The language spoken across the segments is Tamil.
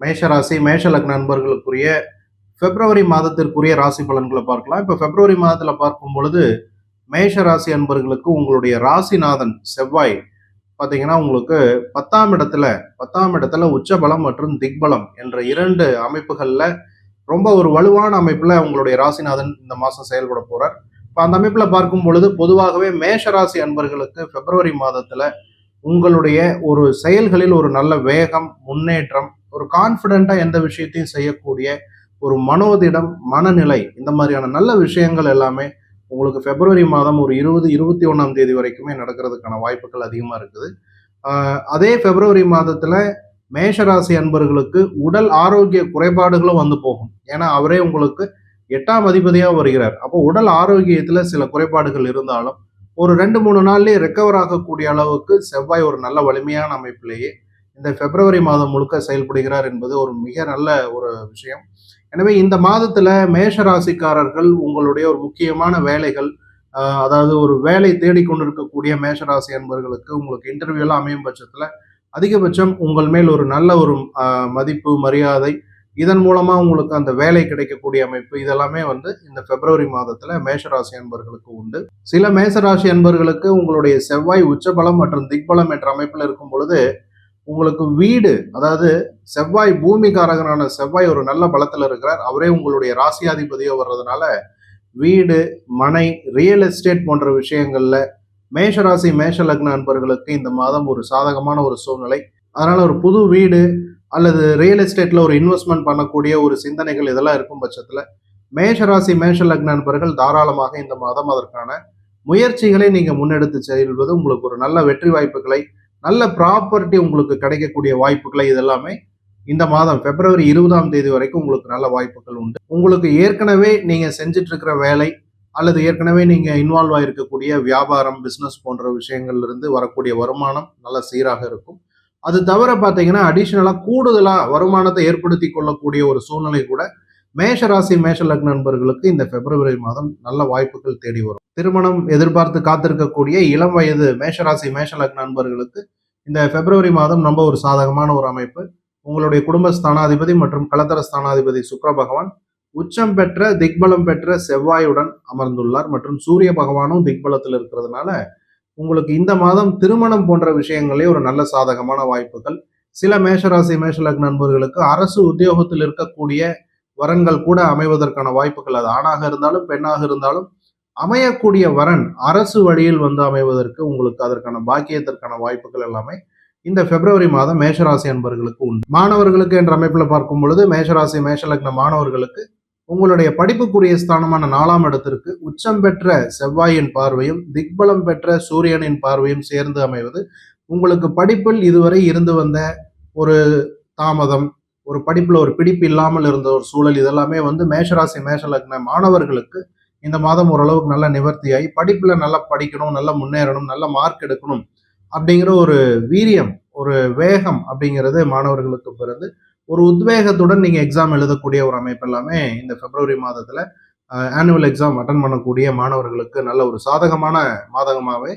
மேஷராசி மேஷ லக்ன நண்பர்களுக்குரிய பிப்ரவரி மாதத்திற்குரிய ராசி பலன்களை பார்க்கலாம். இப்ப பிப்ரவரி மாதத்துல பார்க்கும் பொழுது மேஷ ராசி அன்பர்களுக்கு உங்களுடைய ராசிநாதன் செவ்வாய் பாத்தீங்கன்னா உங்களுக்கு பத்தாம் இடத்துல உச்சபலம் மற்றும் திக்பலம் என்ற இரண்டு அமைப்புகள்ல ரொம்ப ஒரு வலுவான அமைப்புல உங்களுடைய ராசிநாதன் இந்த மாசம் செயல்பட போறார். இப்ப அந்த அமைப்புல பார்க்கும் பொழுது பொதுவாகவே மேஷ ராசி அன்பர்களுக்கு பிப்ரவரி மாதத்துல உங்களுடைய ஒரு செயல்களில் ஒரு நல்ல வேகம், முன்னேற்றம், ஒரு கான்ஃபிடென்ட்டா எந்த விஷயத்தையும் செய்யக்கூடிய ஒரு மனோதிடம், மனநிலை, இந்த மாதிரியான நல்ல விஷயங்கள் எல்லாமே உங்களுக்கு பிப்ரவரி மாதம் ஒரு 20-21 வரைக்குமே நடக்கிறதுக்கான வாய்ப்புகள் அதிகமா இருக்குது. அதே பிப்ரவரி மாதத்துல மேஷராசி அன்பர்களுக்கு உடல் ஆரோக்கிய குறைபாடுகளும் வந்து போகும். ஏன்னா அவரே உங்களுக்கு 8ஆம் அதிபதியா வருகிறார். அப்போ உடல் ஆரோக்கியத்துல சில குறைபாடுகள் இருந்தாலும் ஒரு 2-3 நாள்லயே ரெக்கவர் ஆகக்கூடிய அளவுக்கு செவ்வாய் ஒரு நல்ல வலிமையான அமைப்பிலேயே இந்த பிப்ரவரி மாதம் முழுக்க செயல்படுகிறார் என்பது ஒரு மிக நல்ல ஒரு விஷயம். எனவே இந்த மாதத்துல மேஷ ராசிக்காரர்கள் உங்களுடைய ஒரு முக்கியமான வேலைகள், அதாவது ஒரு வேலை தேடிக்கொண்டிருக்கக்கூடிய மேஷராசி அன்பர்களுக்கு உங்களுக்கு இன்டர்வியூ எல்லாம் அமையும் பட்சத்துல அதிகபட்சம் உங்கள் மேல் ஒரு நல்ல ஒரு மதிப்பு, மரியாதை, இதன் மூலமா உங்களுக்கு அந்த வேலை கிடைக்கக்கூடிய அமைப்பு இதெல்லாமே வந்து இந்த பிப்ரவரி மாதத்துல மேஷராசி அன்பர்களுக்கு உண்டு. சில மேஷராசி அன்பர்களுக்கு உங்களுடைய செவ்வாய் உச்சபலம் மற்றும் திக்பலம் என்ற அமைப்புல இருக்கும் பொழுது உங்களுக்கு வீடு, அதாவது செவ்வாய் பூமிகாரகனான செவ்வாய் ஒரு நல்ல பலத்துல இருக்கிறார். அவரே உங்களுடைய ராசியாதிபதியோ வர்றதுனால வீடு, மனை, ரியல் எஸ்டேட் போன்ற விஷயங்கள்ல மேஷராசி மேஷ லக்ன அன்பர்களுக்கு இந்த மாதம் ஒரு சாதகமான ஒரு சூழ்நிலை. அதனால ஒரு புது வீடு அல்லது ரியல் எஸ்டேட்ல ஒரு இன்வெஸ்ட்மெண்ட் பண்ணக்கூடிய ஒரு சிந்தனைகள் இதெல்லாம் இருக்கும் பட்சத்துல மேஷராசி மேஷ லக்ன அன்பர்கள் தாராளமாக இந்த மாதம் அதற்கான முயற்சிகளை நீங்க முன்னெடுத்து செல்வது உங்களுக்கு ஒரு நல்ல வெற்றி வாய்ப்புகளை, நல்ல ப்ராப்பர்ட்டி உங்களுக்கு கிடைக்கக்கூடிய வாய்ப்புகளை இதெல்லாமே இந்த மாதம் பிப்ரவரி 20ஆம் தேதி வரைக்கும் உங்களுக்கு நல்ல வாய்ப்புகள் உண்டு. உங்களுக்கு ஏற்கனவே நீங்க செஞ்சுட்டு இருக்கிற வேலை அல்லது ஏற்கனவே நீங்க இன்வால்வ் ஆயிருக்கக்கூடிய வியாபாரம், பிசினஸ் போன்ற விஷயங்கள்ல இருந்து வரக்கூடிய வருமானம் நல்ல சீராக இருக்கும். அது தவிர பாத்தீங்கன்னா அடிஷனலா கூடுதலா வருமானத்தை ஏற்படுத்தி கொள்ளக்கூடிய ஒரு சூழ்நிலை கூட மேஷராசி மேஷ லக்ன நண்பர்களுக்கு இந்த பிப்ரவரி மாதம் நல்ல வாய்ப்புகள் தேடி வரும். திருமணம் எதிர்பார்த்து காத்திருக்கக்கூடிய இளம் வயது மேஷராசி மேஷ லக்ன நண்பர்களுக்கு இந்த பிப்ரவரி மாதம் ரொம்ப ஒரு சாதகமான ஒரு அமைப்பு. உங்களுடைய குடும்ப ஸ்தானாதிபதி மற்றும் களத்திர ஸ்தானாதிபதி சுக்கிர பகவான் உச்சம் பெற்ற திக்பலம் பெற்ற செவ்வாயுடன் அமர்ந்துள்ளார் மற்றும் சூரிய பகவானும் திக்பலத்தில் இருக்கிறதுனால உங்களுக்கு இந்த மாதம் திருமணம் போன்ற விஷயங்களே ஒரு நல்ல சாதகமான வாய்ப்புகள். சில மேஷராசி மேஷ லக்ன நண்பர்களுக்கு அரசு உத்தியோகத்தில் இருக்கக்கூடிய வரன்கள் கூட அமைவதற்கான வாய்ப்புகள், அது ஆணாக இருந்தாலும் பெண்ணாக இருந்தாலும் அமையக்கூடிய வரன் அரசு வழியில் வந்து அமைவதற்கு உங்களுக்கு அதற்கான பாக்கியத்திற்கான வாய்ப்புகள் எல்லாமே இந்த பிப்ரவரி மாதம் மேஷராசி அன்பர்களுக்கு உண்டு. மாணவர்களுக்கு என்ற அமைப்புல பார்க்கும் பொழுது மேஷராசி மேஷ லக்ன மாணவர்களுக்கு உங்களுடைய படிப்புக்குரிய ஸ்தானமான 4ஆம் இடத்திற்கு உச்சம் பெற்ற செவ்வாயின் பார்வையும் திக்பலம் பெற்ற சூரியனின் பார்வையும் சேர்ந்து அமைவது உங்களுக்கு படிப்பில் இதுவரை இருந்து வந்த ஒரு தாமதம், ஒரு படிப்புல ஒரு பிடிப்பு இல்லாமல் இருந்த ஒரு சூழல் இதெல்லாமே வந்து மேஷராசி மேஷ லக்ன மாணவர்களுக்கு இந்த மாதம் ஓரளவுக்கு நல்ல நிவர்த்தியாகி படிப்புல நல்லா படிக்கணும், நல்லா முன்னேறணும், நல்ல மார்க் எடுக்கணும் அப்படிங்கிற ஒரு வீரியம், ஒரு வேகம் அப்படிங்கிறது மாணவர்களுக்கு பிறந்து ஒரு உத்வேகத்துடன் நீங்க எக்ஸாம் எழுதக்கூடிய ஒரு அமைப்பு எல்லாமே இந்த பிப்ரவரி மாதத்துல ஆனுவல் எக்ஸாம் அட்டன் பண்ணக்கூடிய மாணவர்களுக்கு நல்ல ஒரு சாதகமான மாதமாகவே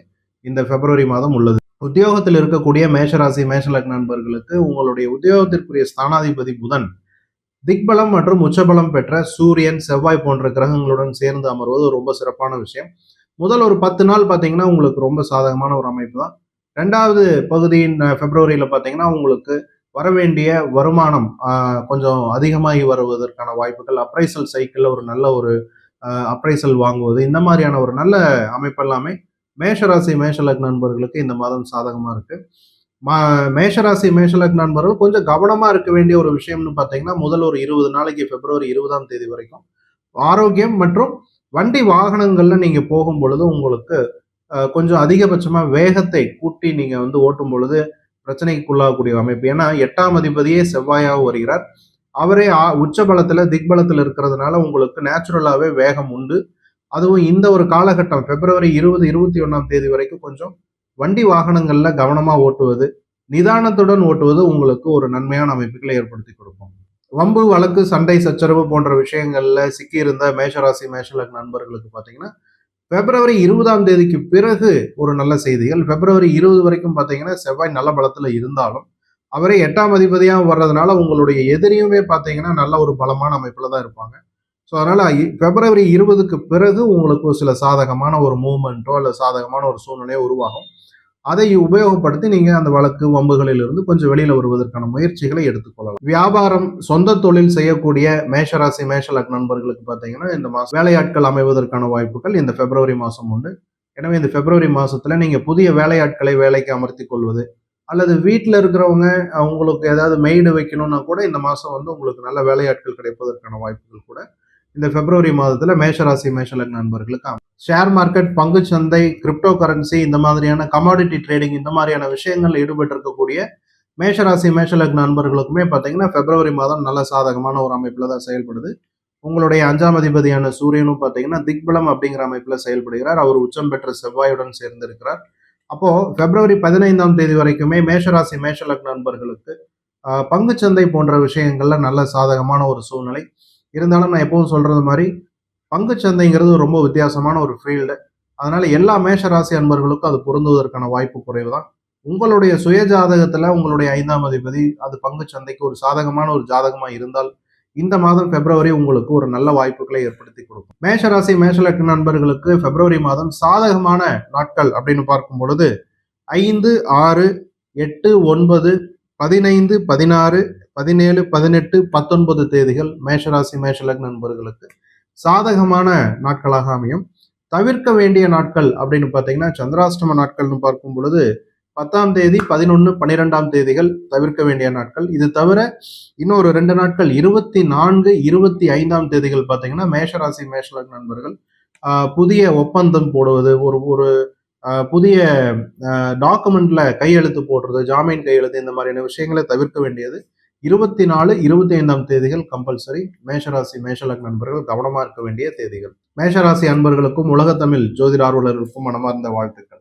இந்த பிப்ரவரி மாதம் உள்ளது. உத்தியோகத்தில் இருக்கக்கூடிய மேஷராசி மேஷ லக்ன நண்பர்களுக்கு உங்களுடைய உத்தியோகத்திற்குரிய ஸ்தானாதிபதி புதன் திக்பலம் மற்றும் உச்சபலம் பெற்ற சூரியன், செவ்வாய் போன்ற கிரகங்களுடன் சேர்ந்து அமர்வது ரொம்ப சிறப்பான விஷயம். முதல் ஒரு 10 நாள் பார்த்தீங்கன்னா உங்களுக்கு ரொம்ப சாதகமான ஒரு அமைப்பு தான். 2வது பகுதியின் பிப்ரவரியில பார்த்தீங்கன்னா உங்களுக்கு வரவேண்டிய வருமானம் கொஞ்சம் அதிகமாகி வருவதற்கான வாய்ப்புகள், அப்ரைசல் சைக்கிள்ல ஒரு நல்ல ஒரு அப்ரைசல் வாங்குவது, இந்த மாதிரியான ஒரு நல்ல அமைப்பு எல்லாமே மேஷராசி மேஷ லக்ன நண்பர்களுக்கு இந்த மாதம் சாதகமா இருக்கு. மேஷராசி மேஷ லக்ன நண்பர்கள் கொஞ்சம் கவனமா இருக்க வேண்டிய ஒரு விஷயம்னு பார்த்தீங்கன்னா முதல் ஒரு 20 நாளைக்கு பிப்ரவரி 20ஆம் தேதி வரைக்கும் ஆரோக்கியம் மற்றும் வண்டி வாகனங்கள்ல நீங்க போகும் பொழுது உங்களுக்கு கொஞ்சம் அதிகபட்சமா வேகத்தை கூட்டி நீங்க வந்து ஓட்டும் பொழுது பிரச்சனைக்குள்ளாகக்கூடிய அமைப்பு. ஏன்னா 8ஆம் அதிபதியே செவ்வாயாக வருகிறார். அவரே உச்சபலத்துல திக்பலத்துல இருக்கிறதுனால உங்களுக்கு நேச்சுரலாவே வேகம் உண்டு. அதுவும் இந்த ஒரு காலகட்டம் பிப்ரவரி 20-21ஆம் தேதி வரைக்கும் கொஞ்சம் வண்டி வாகனங்கள்ல கவனமா ஓட்டுவது, நிதானத்துடன் ஓட்டுவது உங்களுக்கு ஒரு நன்மையான அமைப்புகளை ஏற்படுத்தி கொடுக்கும். வம்பு வழக்கு சண்டை சச்சரவு போன்ற விஷயங்கள்ல சிக்கியிருந்த மேஷராசி மேஷ லக்ன நண்பர்களுக்கு பாத்தீங்கன்னா பிப்ரவரி 20ஆம் தேதிக்கு பிறகு ஒரு நல்ல செய்திகள். பிப்ரவரி 20 வரைக்கும் பாத்தீங்கன்னா செவ்வாய் நல்ல பலத்துல இருந்தாலும் அவரே 8ஆம் அதிபதியா வர்றதுனால உங்களுடைய எதிரியுமே பார்த்தீங்கன்னா நல்ல ஒரு பலமான அமைப்புல தான் இருப்பாங்க. ஸோ அதனால பிப்ரவரி 20க்கு பிறகு உங்களுக்கு ஒரு சில சாதகமான ஒரு மூவ்மெண்ட்டோ அல்லது சாதகமான ஒரு சூழ்நிலையோ உருவாகும். அதை உபயோகப்படுத்தி நீங்க அந்த வழக்கு வம்புகளில் இருந்து கொஞ்சம் வெளியில வருவதற்கான முயற்சிகளை எடுத்துக்கொள்ளலாம். வியாபாரம், சொந்த தொழில் செய்யக்கூடிய மேஷராசி மேஷ லக்ன நண்பர்களுக்கு பார்த்தீங்கன்னா இந்த மாசம் வேலையாட்கள் அமைவதற்கான வாய்ப்புகள் இந்த பிப்ரவரி மாசம் உண்டு. எனவே இந்த பிப்ரவரி மாசத்துல நீங்க புதிய வேலையாட்களை வேலைக்கு அமர்த்திக் கொள்வது அல்லது வீட்டில் இருக்கிறவங்க அவங்களுக்கு ஏதாவது மெய்டு வைக்கணும்னா கூட இந்த மாசம் வந்து உங்களுக்கு நல்ல வேலையாட்கள் கிடைப்பதற்கான வாய்ப்புகள் கூட இந்த பிப்ரவரி மாதத்துல மேஷராசி மேஷ லக்ன நண்பர்களுக்கு அமையும். ஷேர் மார்க்கெட், பங்கு சந்தை, கிரிப்டோ கரன்சி இந்த மாதிரியான கமாடிட்டி ட்ரேடிங் இந்த மாதிரியான விஷயங்கள்ல ஈடுபட்டு இருக்கக்கூடிய மேஷராசி மேஷ லக்ன நண்பர்களுக்குமே பார்த்தீங்கன்னா பிப்ரவரி மாதம் நல்ல சாதகமான ஒரு அமைப்புல தான் செயல்படுது. உங்களுடைய 5ஆம் அதிபதியான சூரியனும் பார்த்தீங்கன்னா திக்பலம் அப்படிங்கிற அமைப்புல செயல்படுகிறார். அவர் உச்சம் பெற்ற செவ்வாயுடன் சேர்ந்து இருக்கிறார். அப்போ பிப்ரவரி 15ஆம் தேதி வரைக்குமே மேஷராசி மேஷ லக்ன நண்பர்களுக்கு பங்குச்சந்தை போன்ற விஷயங்கள்ல நல்ல சாதகமான ஒரு சூழ்நிலை இருந்தாலும், நான் எப்பவும் சொல்றது மாதிரி பங்குச்சந்தைங்கிறது ரொம்ப வித்தியாசமான ஒரு ஃபீல்டு. அதனால எல்லா மேஷ ராசி அன்பர்களுக்கும் அது பொருந்துவதற்கான வாய்ப்பு குறைவு தான். உங்களுடைய சுய ஜாதகத்துல உங்களுடைய 5ஆம் அதிபதி அது பங்குச்சந்தைக்கு ஒரு சாதகமான ஒரு ஜாதகமா இருந்தால் இந்த மாதம் பிப்ரவரி உங்களுக்கு ஒரு நல்ல வாய்ப்புகளை ஏற்படுத்தி கொடுக்கும். மேஷராசி மேஷலக்கு நண்பர்களுக்கு பிப்ரவரி மாதம் சாதகமான நாட்கள் அப்படின்னு பார்க்கும் பொழுது 5, 6, 8, 9, 15, 16, 17, 18, 19 தேதிகள் மேஷராசி மேஷலக் நண்பர்களுக்கு சாதகமான நாட்களாக அமையும். தவிர்க்க வேண்டிய நாட்கள் அப்படின்னு பார்த்தீங்கன்னா சந்திராஷ்டம நாட்கள்னு பார்க்கும் பொழுது 10ஆம் தேதி, 11, 12ஆம் தேதிகள் தவிர்க்க வேண்டிய நாட்கள். இது தவிர இன்னொரு 2 நாட்கள் 24, 25ஆம் தேதிகள் பார்த்தீங்கன்னா மேஷராசி மேஷலக் நண்பர்கள் புதிய ஒப்பந்தம் போடுவது, ஒரு புதிய டாக்குமெண்ட்ல கையெழுத்து போடுறது, ஜாமீன் கையெழுத்து இந்த மாதிரியான விஷயங்களை தவிர்க்க வேண்டியது 24, 25ஆம் தேதிகள் கம்பல்சரி. மேஷராசி மேஷலக் நண்பர்கள் கவனமா இருக்க வேண்டிய தேதிகள். மேஷராசி அன்பர்களுக்கும் உலக தமிழ் ஜோதிட ஆர்வலர்களுக்கும் மனமார்ந்த வாழ்த்துக்கள்.